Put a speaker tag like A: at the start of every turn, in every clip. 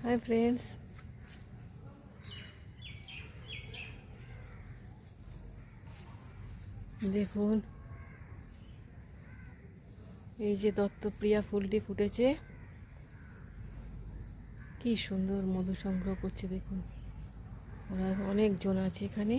A: Hi friends, দেখুন এই যে দত্তপ্রিয়া ফুলটি ফুটেছে, কি সুন্দর মধু সংগ্রহ করছে। দেখুন ওরা অনেকজন আছে এখানে।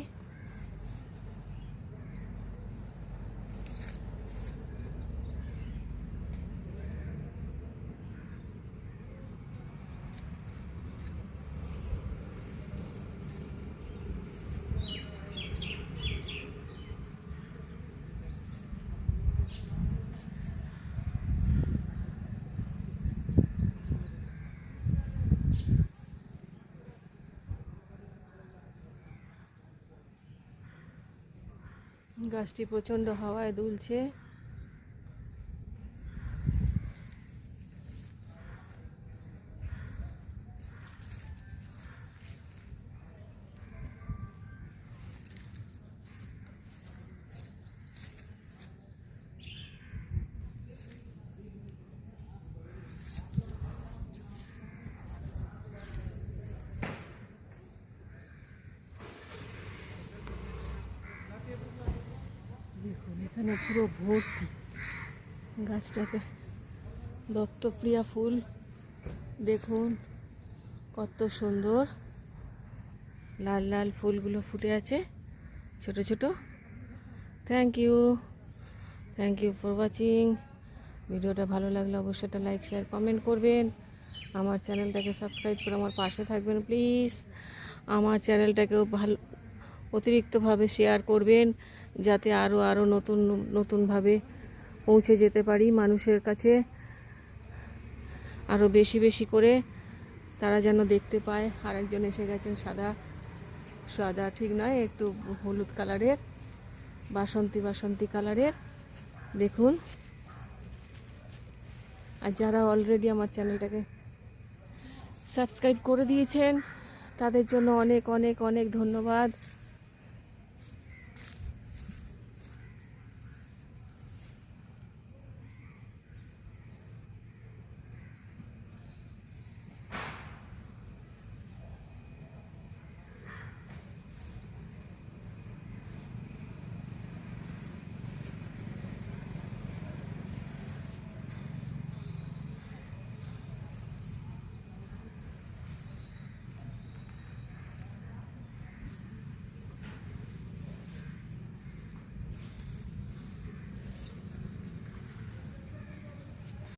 A: গাছটি প্রচণ্ড হাওয়ায় দুলছে। দেখুন এখানে পুরো ভর্তি গাছটাতে দত্তপ্রিয়া ফুল। দেখুন কত সুন্দর লাল লাল ফুলগুলো ফুটে আছে, ছোট ছোট। Thank you for watching. ভিডিওটা ভালো লাগলে অবশ্যই একটা লাইক, শেয়ার, কমেন্ট করবেন। আমার চ্যানেলটাকে সাবস্ক্রাইব করে আমার পাশে থাকবেন প্লিজ। আমার চ্যানেলটাকেও ভালো অতিরিক্তভাবে শেয়ার করবেন, যাতে আরও নতুনভাবে পৌঁছে যেতে পারি মানুষের কাছে। আরও বেশি করে তারা যেন দেখতে পায়। আরেকজন এসে গেছেন সাদা ঠিক নয়, একটু হলুদ কালারের, বাসন্তী কালারের। দেখুন, আর যারা অলরেডি আমার চ্যানেলটাকে সাবস্ক্রাইব করে দিয়েছেন তাদের জন্য অনেক ধন্যবাদ।